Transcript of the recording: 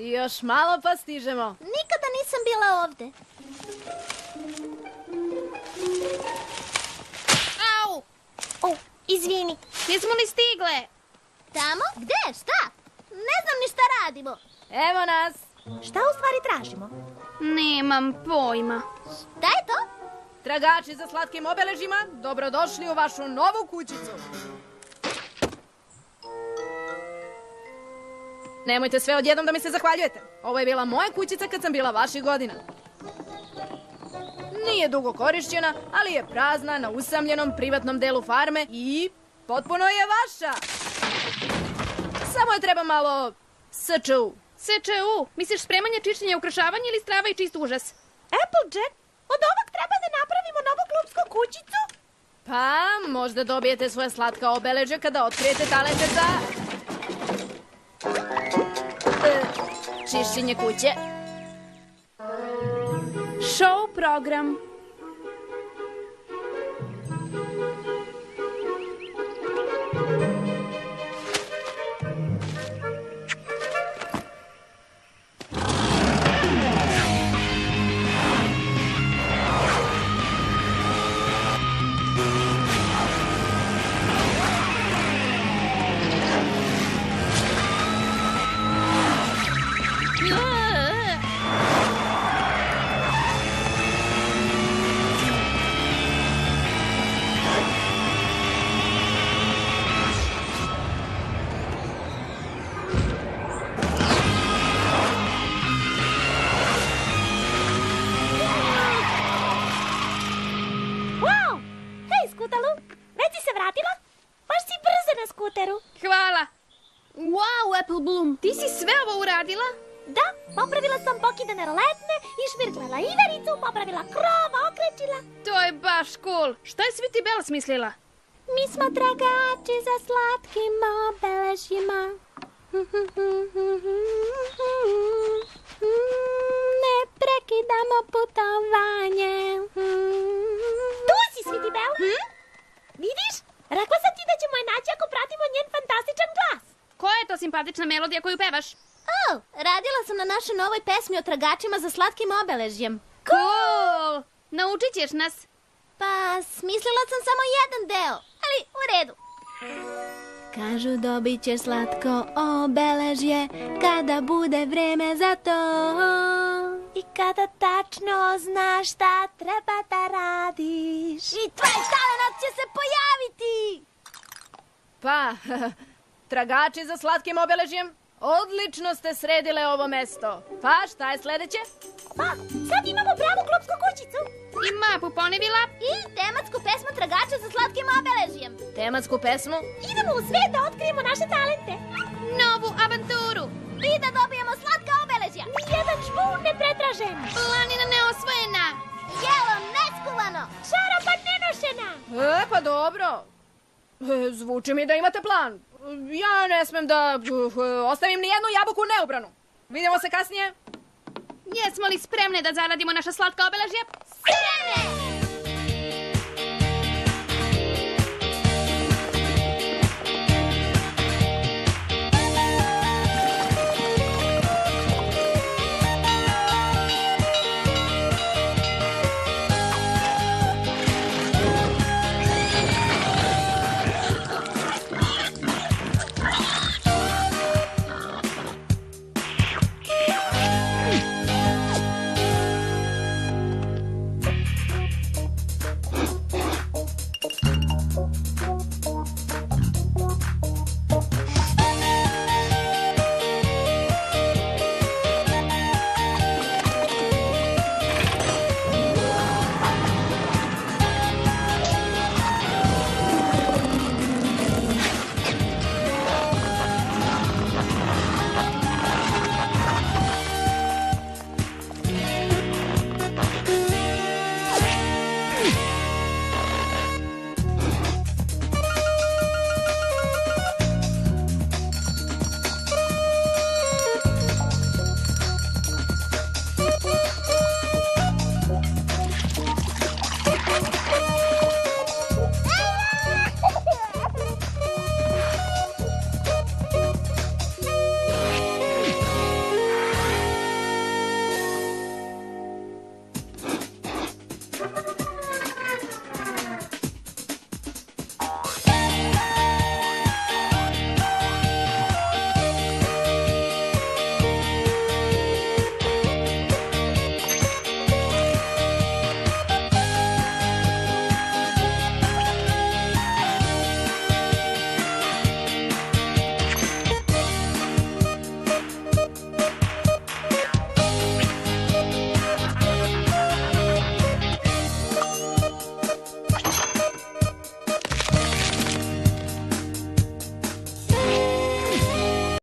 Još malo pa stižemo. Nikada nisam bila ovde. Au! Izvini. Jesmo li stigle? Tamo? Gde? Šta? Ne znam ni šta radimo. Evo nas. Šta u stvari tražimo? Nemam pojma. Šta je to? Tragači za slatkim obeležjima, dobrodošli u vašu novu kućicu. Nemojte sve odjednom da mi se zahvaljujete. Ovo je bila moja kućica kad sam bila vaših godina. Nije dugo korišćena, ali je prazna na usamljenom privatnom delu farme i potpuno je vaša. Samo je treba malo SČU. SČU? Misliš spremanje, čišćenje, ukrašavanje ili strava i čist užas? Applejack, od ovog treba da napravimo novu klupsku kućicu? Pa, možda dobijete svoje slatka obeležje kada otkrijete talente za... čišćenje kuće. Show program. Hvala. Wow, Apple Bloom, ti si sve ovo uradila? Da, popravila sam pokidane roletne, išvirklala ivericu, popravila krov, okrečila. To je baš cool. Šta je Sweetie Belle smislila? Mi smo tragači za slatkim obeležjima. Ne prekidamo putovanje. Tu si, Sweetie Belle. Vidiš? Rekla sam ti da ćemo je naći ako pratimo njen fantastičan glas. Koja je to simpatična melodija koju pevaš? Radila sam na našoj novoj pesmi o tragačima za slatkim obeležjem. Cool! Naučit ćeš nas. Pa, smislila sam samo jedan deo, ali u redu. Kažu dobit ćeš slatko obeležje kada bude vreme za to. I kada tačno znaš šta treba da radiš. I tvoj talenat će se pojaviti. Pa, tragači za slatkim obeležjem, odlično ste sredile ovo mesto. Pa, šta je sledeće? Pa, sad imamo pravu klupsku kućicu. I mapu ponevila. I tematsku pesmu tragača za slatkim obeležjem. Tematsku pesmu? Idemo u svet da otkrijemo naše talente. Novu avanturu. I da dobijemo slatka obeležja. Nijedan žbun nepretražen. Planina neosvojena. Jelo neskuvano. Čarapa nenošena. Pa dobro. Zvuči mi da imate plan. Ja ne smem da ostavim ni jednu jabuku neubranu. Vidimo se kasnije. Jesmo li spremne da zaradimo naša slatka obeležja? Spremne!